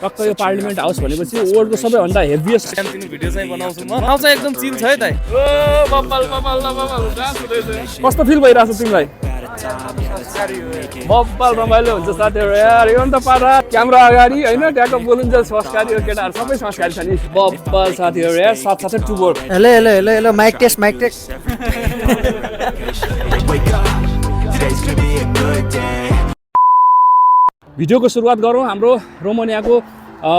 टक्क यो parliament house भनेपछि वर्ल्डको सबैभन्दा हेभिएस्ट सानो भिडियो चाहिँ बनाउँछु म। ठाउँ चाहिँ एकदम चिल छ है दाइ। कस्तो फिल भइरहेको छ तिमीलाई? बब्बल रमाइलो हुन्छ साथीहरू यार। यो नि त पारा क्यामेरा अगाडि होइन त्यहाँको बोलिन्छ संस्कारी हो केटाहरू सबै संस्कारी छ नि। बब्बल साथीहरू यार साथसाथै टुबोर्ड। Hello hello hello hello mic test mic test. भिडियोको सुरुवात गरौँ हाम्रो रोमानियाको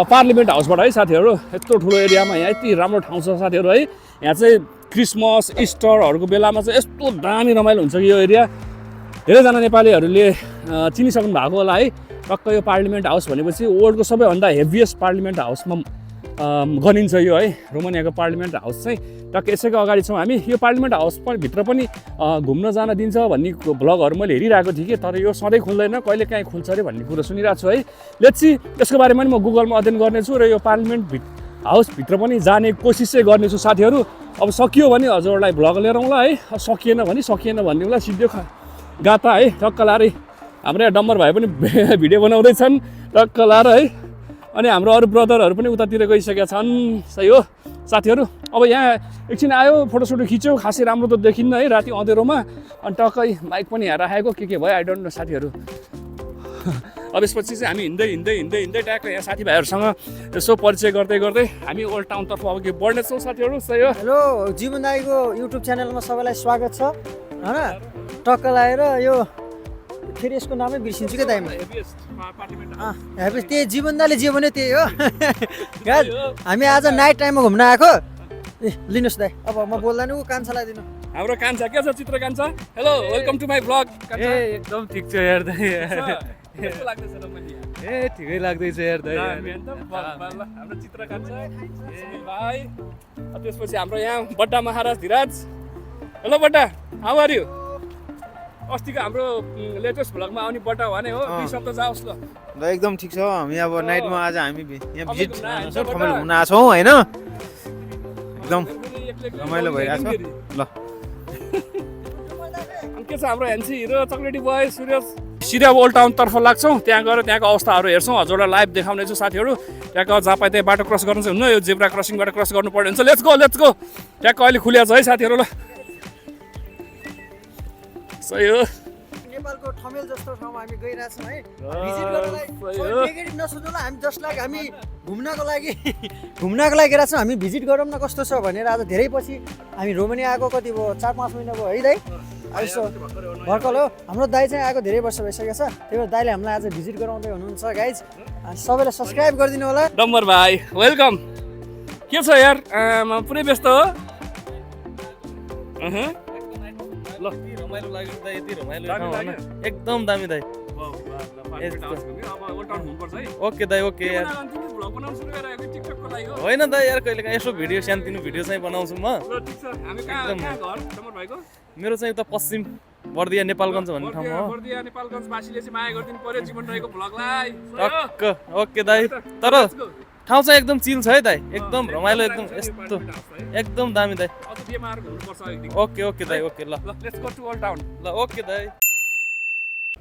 पार्लिमेन्ट हाउसबाट है साथीहरू। यत्रो ठुलो एरियामा यहाँ यति राम्रो ठाउँ छ साथीहरू है। यहाँ चाहिँ क्रिसमस इस्टरहरूको बेलामा चाहिँ यस्तो दामी रमाइलो हुन्छ कि यो एरिया। धेरैजना नेपालीहरूले चिनिसक्नु भएको होला है। टक्क यो पार्लिमेन्ट हाउस भनेपछि वर्ल्डको सबैभन्दा हेभिएस्ट पार्लिमेन्ट हाउसमा गनिन्छ यो है। रोमानियाको पार्लिमेन्ट हाउस चाहिँ टक्क यसैको अगाडि छौँ हामी। यो पार्लिमेन्ट हाउस भित्र पनि घुम्न जान दिन्छ भन्ने भ्लगहरू मैले हेरिरहेको थिएँ कि, तर यो सधैँ खुल्दैन, कहिले काहीँ खुल्छ अरे भन्ने कुरो सुनिरहेको छु है। लेट्स सी यसको बारेमा पनि म गुगलमा अध्ययन गर्नेछु र यो पार्लिमेन्ट हाउसभित्र पनि जाने कोसिस चाहिँ गर्नेछु साथीहरू। अब सकियो भने हजुरहरूलाई भ्लग लिएर आउँला है, सकिएन भने भनिदिउँला सिधै गाता है। टक्क लाएर हाम्रो यहाँ डम्बर भाइ पनि भिडियो बनाउँदैछन् टक्क लाएर है। अनि हाम्रो अरू ब्रदरहरू पनि उतातिर गइसकेका छन्। सही हो साथीहरू। अब यहाँ एकछिन आयो फोटोसोटो खिच्यो, खासै राम्रो त देखिन्न है राति अँधेरोमा। अनि टक्कै माइक पनि यहाँ राखेको के भयो आई डोन्ट नो साथीहरू। अब यसपछि चाहिँ हामी हिँड्दै ट्याक्क यहाँ साथीभाइहरूसँग यसो परिचय गर्दै हामी ओल्ड टाउनतर्फ अब के बढ्नेछौँ साथीहरू। सही हो। हेलो जीवन दाईको युट्युब च्यानलमा सबैलाई स्वागत छ होइन। टक्क लगाएर यो फेरि यसको नामै बिर्सिन्छु क्या दाइमा। त्यही जीवन दाले जे भन्यो त्यही हो। हामी आज नाइट टाइममा घुम्न आएको। ए लिनुहोस् दाइ, अब म बोल्दैन ऊ कान्छालाई दिनु। हाम्रो कान्छा के छ? चित्र कान्छा hello welcome to my vlog. ए एकदम ठिक छ यार दाइ। कस्तो लाग्दैछ रोमानिया? ए ठिकै लाग्दैछ यार दाइ। हाम्रो चित्र कान्छा भाइ। त्यसपछि हाम्रो यहाँ बड्डा महाराज धीराज। हेलो बड्डा, हाउ आर यु? अस्तिको हाम्रो लेटेस्ट भ्लगमा आउने बड्डा भने हो, 2 शब्द जाओस् ल। ल एकदम ठिक छ। हामी अब नाइटमा आज हामी यहाँ भिजिट ठमेल घुम्न आएको छौँ होइन। एकदम रमाइलो भइरहेको छ। ल के छ हाम्रो ह्यान्सी हिरो चक्लेटी बोय सुरेश। सिधै अब ओल्ड टाउनतर्फ लाग्छौँ। त्यहाँ गएर त्यहाँको अवस्थाहरू हेर्छौँ, हजुरलाई लाइभ देखाउने छु साथीहरू। त्यहाँको जहाँ पाए त्यहाँ बाटो क्रस गर्नु चाहिँ हुन्न, यो जेब्रा क्रसिङबाट क्रस गर्नुपर्ने हुन्छ। लेट्स गो ट्याक्क अहिले खुलिया छ है साथीहरू। ल सही हो। नेपालको ठमेल जस्तो ठाउँमा हामी गइरहेछौँ है भिजिट गर्नलाई। नेगेटिभ नसोच्नु ल, हामी जस्ट लाइक हामी घुम्नको लागि गइरहेको छौँ। हामी भिजिट गरौँ न कस्तो छ भनेर। आज धेरै पछि हामी रोमानिया आएको, कति भयो 4-5 महिना भयो है दाइ। यसो भर्खर हो। हाम्रो दाइ चाहिँ आएको धेरै वर्ष भइसकेको छ, त्यही भएर दाइले हामीलाई आज भिजिट गराउँदै हुनुहुन्छ गाइज। सबैले सब्सक्राइब गरिदिनु होला। डम्बर भाइ वेलकम। के छ यार पुरै व्यस्त हो? ल रमाइलो लाग्यो दाइ, यति रमाइलो एकदम दामी दाइ। ओके दाइ ओके यार। होइन दाइ यार कहिले काहीँ यसो भिडियो सानो भिडियो चाहिँ बनाउँछु म। मेरो चाहिँ उता पश्चिम बर्दिया नेपालगञ्ज भन्ने ठाउँमा हो। टक्क ओके दाइ। तर ठाउँ चाहिँ एकदम चिल छ है दाइ, एकदम रमाइलो, एकदम यस्तो एकदम दामी दाइ। ओके दाइ ओके। ल ओके दाइ।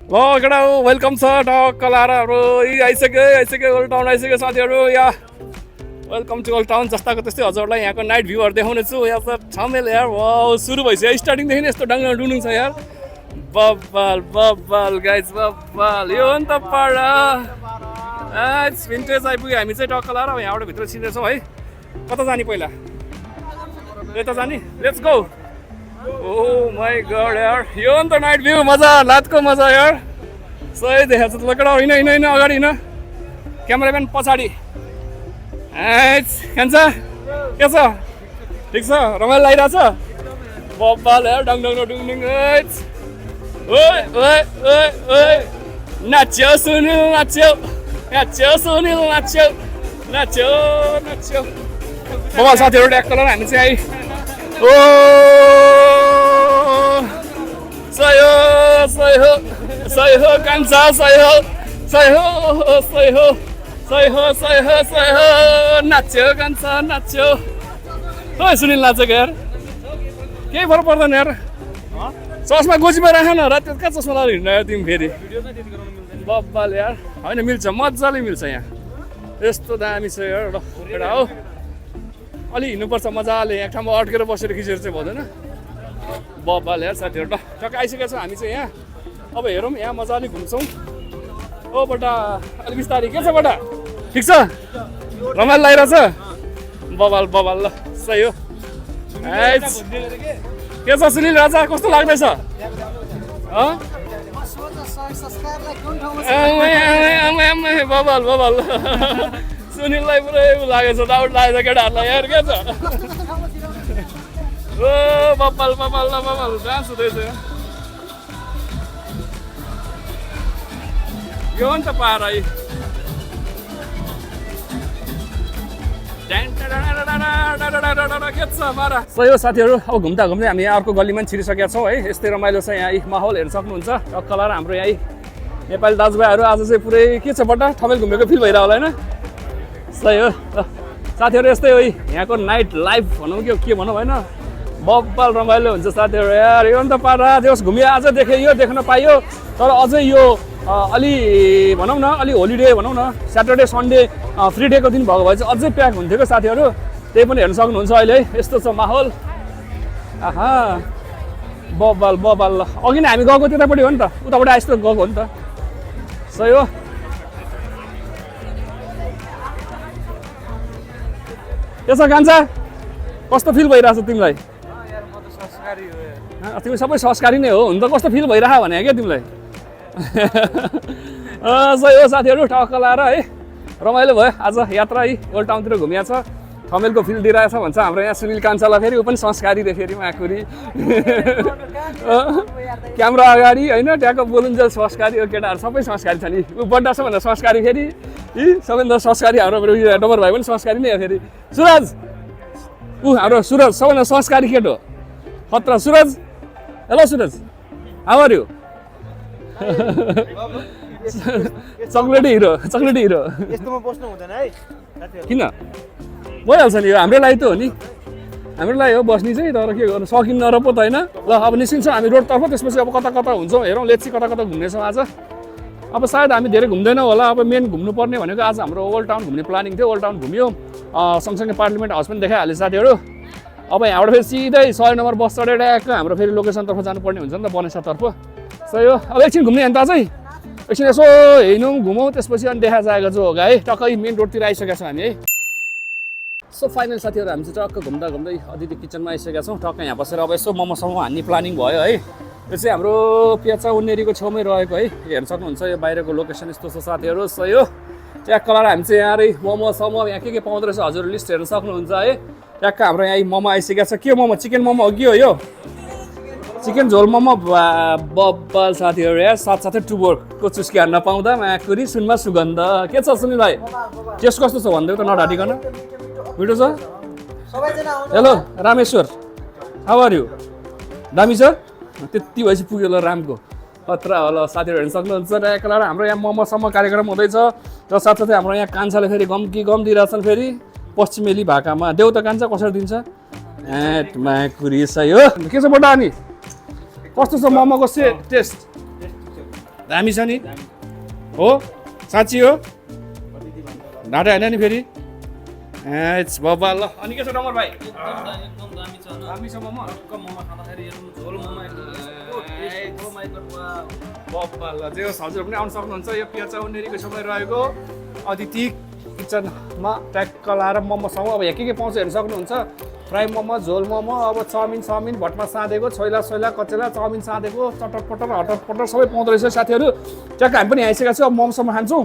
ल केटा हो वेलकम छ। टक्क लाएर हाम्रो आइसक्यो ओल्ड टाउन आइसक्यो साथीहरू। या वेलकम टु ओल्ड टाउन। जस्ताको त्यस्तै हजुरलाई यहाँको नाइट भ्यूहरू देखाउने छु। यहाँ त छमेल यार वाउ सुरु भइसक्यो। स्टार्टिङदेखि यस्तो डाङ्गा डुङ्डुङ छ यार। बब्बल गाइज बब्बल। यो हो नि त पाडा भिन्टेज आइपुग्यो। हामी चाहिँ टक्क लाएर यहाँबाट भित्र छिर्नेछौँ है। कता जाने पहिला? यता जाने? Let's go. Oh my God यार, यो नि त नाइट भ्यू मजा, रातको मजा यार। सही देखाएको छ। लकडा होइन अगाडि हिँड, क्यामेराम्यान पछाडि। खान्छ के छ? ठिक छ? रमाइलो लागिरहेको छ? बब्बाल यार डुङडुङ। नाच्यो सुनिल नाच्यो सुनिल नाच्यो। बब्बाल साथीहरू ट्याक्क गरेर हामी चाहिँ ओ सही हो कान्छा सही हो नाच्यो कान्छा नाच्यो। हो सुनिल नाचेको यार, केही फरक पर्दैन यार। चस्मा गोजीमा राख न, राति कहाँ चस्मा लगाएर हिँड्नु तिमी फेरि? बब्बाल यार होइन मिल्छ, मजाले मिल्छ यहाँ। यस्तो दामी छ यार एउटा हो अलि हिँड्नुपर्छ मजाले एक ठाउँमा अड्केर बसेर खिचेर चाहिँ भएन बब्बाल यार साथीहरू टक्क आइसकेको छ हामी चाहिँ यहाँ अब हेरौँ यहाँ मजाले घुम्छौँ ओ बटा अलिक बिस्तारै के छ बटा ठिक छ रमाइलो लागिरहेछ बबाल बबाल ल सही हो के छ सुनिल राजा कस्तो लाग्दैछ बबाल बबाल सुनिललाई पुरै लागेछ डाउट लागेछ केटाहरूलाई यार के छ ओ बबाल बबाल ल बबाल डान्स हुँदैछ यो नि त पारा के छ पारा सही हो साथीहरू अब घुम्दा घुम्दै हामी यहाँ अर्को गल्लीमा छिरिसकेका छौँ है यस्तै रमाइलो छ यहाँ माहौल हेर्न सक्नुहुन्छ टक्कलार हाम्रो यहाँ नेपाली दाजुभाइहरू आज चाहिँ पुरै के छ बट्टा ठमेल घुमेको फिल भइरह होला होइन सही हो साथीहरू यस्तै हो यहाँको नाइट लाइफ भनौँ के भनौँ होइन बब्बाल रमाइलो हुन्छ साथीहरू यार यो नि त पारा देश घुमियो आज देखेँ यो देख्न पाइयो तर अझै यो अलि भनौँ न अलि होलिडे भनौँ न स्याटरडे सन्डे फ्री डेको दिन भएको भए चाहिँ अझै प्याक हुन्थ्यो क्या साथीहरू त्यही पनि हेर्न सक्नुहुन्छ अहिले है यस्तो छ माहौल आहा बब्बाल बब्बाल ल अघि नै हामी गएको त्यतापट्टि हो नि त उताबाट आइस्तो गएको हो नि त सही हो त्यसो कान्छा कस्तो फिल भइरहेछ तिमीलाई तिमी सबै संस्कारी नै हो हुन त कस्तो फिल भइरह भने क्या तिमीलाई सही हो साथीहरू टक्क लाएर है रमाइलो भयो आज यात्रा है ओल्ड टाउनतिर घुमिया छ ठमेलको फिल दिइरहेछ भन्छ हाम्रो यहाँ सुनिल कान्छालाई फेरि ऊ पनि संस्कारी रे फेरि माकुरी क्यामेरा अगाडि होइन ट्याक्क बोलुन्जेल संस्कारी केटाहरू सबै संस्कारी छ नि ऊ बड्डा छ भन्दा संस्कारी फेरि सबैभन्दा संस्कारी हाम्रो डबर भाइ पनि संस्कारी नै हो फेरि सुरज ऊ हाम्रो सुरज सबैभन्दा संस्कारी केटो खतरा Suraj hello Suraj how are you chocolaty hero यस्तोमा बस्नु हुँदैन है किन भइहाल्छ नि यो हाम्रो लागि त हो नि हाम्रो लागि हो बस्ने चाहिँ तर के गर्नु सकिन्न र पो त होइन ल अब निस्किन्छौँ हामी रोडतर्फ त्यसपछि अब कता कता हुन्छौँ हेरौँ लेट्सी कता कता घुम्नेछौँ आज अब सायद हामी धेरै घुम्दैनौँ होला अब मेन घुम्नुपर्ने भनेको आज हाम्रो ओल्ड टाउन घुम्ने प्लानिङ थियो ओल्ड टाउन घुम्यो सँगसँगै पार्लिमेन्ट हाउस पनि देखाइहाल्यो साथीहरू अब यहाँबाट फेरि सिधै 100 नम्बर बस चढेर ट्याक्क हाम्रो फेरि लोकेसनतर्फ जानुपर्ने हुन्छ नि त बनेसातर्फ सही हो अब एकछिन घुम्ने अन्त अझै एकछिन यसो हिँडौँ घुमौँ त्यसपछि अनि देखा जाएको जो होगा है टक्कै मेन रोडतिर आइसकेका छौँ हामी है सो फाइनल साथीहरू हामी चाहिँ टक्क घुम्दा घुम्दै अदिति किचनमा आइसकेका छौँ टक्क यहाँ बसेर अब यसो मोमोसम्म हान्ने प्लानिङ भयो है यो चाहिँ हाम्रो 𝐿𝐴 छेउमै रहेको है हेर्न सक्नुहुन्छ यो बाहिरको लोकेसन यस्तो छ साथीहरू सही हो ट्याक्क लाएर हामी चाहिँ यहाँ मोमोसम्म यहाँ के पाउँदो रहेछ हजुर लिस्ट हेर्न सक्नुहुन्छ है ट्याक्क हाम्रो यहाँ मोमो आइसकेको छ के मोमो चिकन मोमो हो कि हो यो चिकन झोल मोमो बब्बाल साथीहरू यहाँ साथसाथै टुबोरको चुस्की हान्न पाउँदा माकुरी सुनमा सुगन्ध के छ सुनिल भाइ टेस्ट कस्तो छ भनिदेऊ त नढाटिकन मिठो छ hello Rameshwar how are you दामी छ त्यति भएपछि पुग्यो ल रामको खतरा होला साथीहरू हेर्न सक्नुहुन्छ ट्याक्क हाम्रो यहाँ मोमोसम्म कार्यक्रम हुँदैछ र साथसाथै हाम्रो यहाँ कान्छाले फेरि गम दिइरहेछन् फेरि पश्चिमेली भाकामा देऊ त कान्छा कसरी दिन्छ माकुरी सही हो के छ बडा अनि कस्तो छ मोमोको टेस्ट दामी छ नि हो साँच्ची हो ढाँटा होइन नि फेरि बाबा ल अनि के छ डमर भाइ एकदम दामी छ मोमो मोमो खाँदाखेरि झोल मोमो बाबा ल जे होस् हजुर पनि आउन सक्नुहुन्छ यो 𝐿𝐴 समय रहेको अदिति किचनमा ट्याक्क लाएर मोमोसँग अब यहाँ के पाउँछ हेर्न सक्नुहुन्छ फ्राई मोमो झोल मोमो अब चाउमिन भटमा साँधेको छोइला कचेला चाउमिन साँधेको चटपटर हटपटर सबै पाउँदो रहेछ साथीहरू ट्याक्क हामी पनि आइसकेका छौँ अब मोमोसम्म खान्छौँ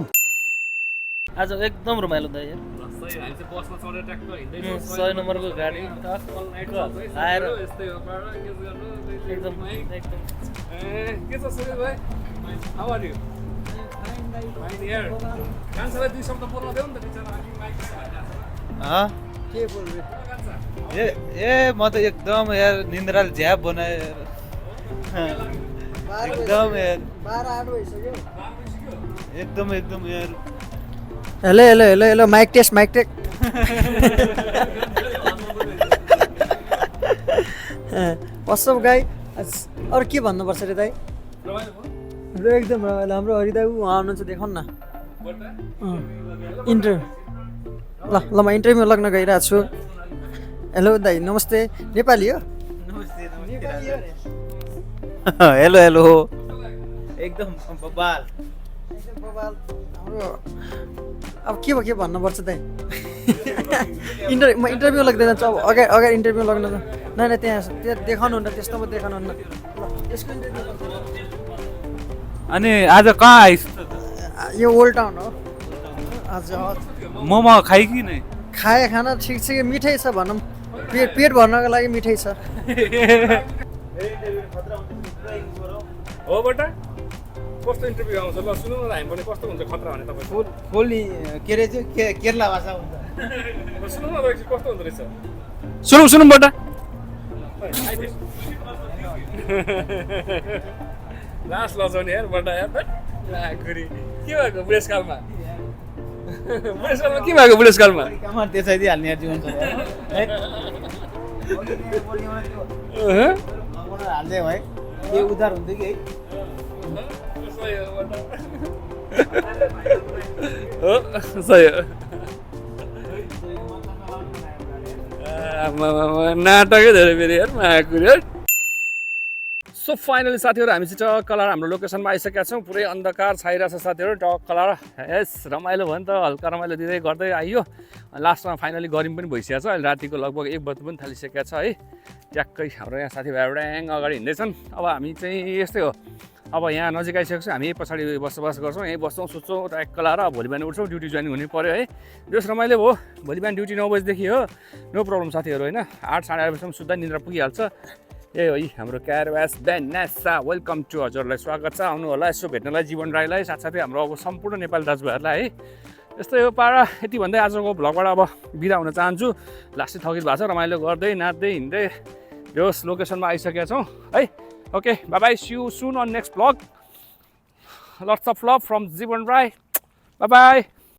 आज एकदम रमाइलो दाइ सय नम्बरको गाडी आएर एकदम के छ सुनिल भाइ हाउ आर यु फाइन यार कान्छालाई दुई शब्द बोल्न देऊ नि त बिचरा के बोल्नु ए म त एकदम यार निन्द्राले झ्याप बनाएर एकदम यार 12-8 भइसक्यो एकदम यार हेलो माइक टेस्ट वाट्सअप गाई अरू के भन्नुपर्छ रे दाइ एकदम रमाइलो हाम्रो हरि दाइ उहाँ आउनुहुन्छ देखाउनु न ल म इन्टरभ्यू लाग्न गइरहेको छु हेलो दाइ नमस्ते नेपाली हो हेलो हेलो एकदम बबाल हाम्रो अब के भन्नुपर्छ दाइ म इन्टरभ्यू लाग्दै जान्छु अब अगाडि इन्टरभ्यू लाग्न नै त्यहाँ देखाउनुहुन्न त्यस्तोमा देखाउनुहुन्न ल यसको इन्टरभ्यू अनि आज कहाँ आइस यो ओल्ड टाउन हो हजुर मोमो खाइ कि नै खाए खाना ठिक छ कि मिठै छ भनौँ पेट भर्नको लागि मिठै छ हो बटा कस्तो इन्टरभ्यू आउँछ ल सुनौ न हामी पनि कस्तो हुन्छ खतरा भने तपाईँ फुल्ली के अरे चाहिँ केरला भाषा हुन्छ सुनौ न रहेछ कस्तो हुँदो रहेछ सुनौ बटा लास्ट लजाउने यार बटा यार खुरी के भएको बुढेसकालमा के भएको बुढेसकालमा कहाँ देखाइदिइहाल्ने यार जीवन हाल्दै भाइ के उधार हुन्थ्यो कि सही नाटकै धेरै फेरि यार महाकुरी यार सो फाइनली साथीहरू हामी चाहिँ टक्कलार हाम्रो लोकेसनमा आइसकेका छौँ पुरै अन्धकार छाइरहेको छ साथीहरू टक्कलार यस रमाइलो भयो नि त हल्का रमाइलो दिँदै गर्दै आइयो लास्टमा फाइनली गरम पनि भइसकेको छ अहिले रातिको लगभग 1 बज्नु पनि थालिसकेको छ है ट्याक्कै हाम्रो यहाँ साथीभाइ ड्याङ अगाडि हिँड्दैछन् अब हामी चाहिँ यस्तै हो अब यहाँ नजिक आइसकेको छ हामी पछाडि बसोबास गर्छौँ यहीँ बस्छौँ सुत्छौँ ट्याक्कलार भोलि बिहान उठ्छौँ ड्युटी जोइन हुनु पऱ्यो है बेस रमाइलो भयो भोलि बिहान ड्युटी 9 बजीदेखि हो नो प्रब्लम साथीहरू होइन 8 साढे 8 बजीसम्म सुत्दा निन्द्रा पुगिहाल्छ ए है हाम्रो क्यारवास बेन्नासा वेलकम टु हजुरलाई स्वागत छ आउनु होला यसो भेट्नलाई जीवन राईलाई साथसाथै हाम्रो अब सम्पूर्ण नेपाली दाजुभाइहरूलाई है यस्तै हो पारा यति भन्दै आजको भ्लगबाट अब बिदा हुन चाहन्छु लास्टै थकित भएको छ रमाइलो गर्दै नाच्दै हिँड्दै यस लोकेसनमा आइसकेका छौँ है okay bye bye see you soon on next vlog lots of love from Jeevan Rai by by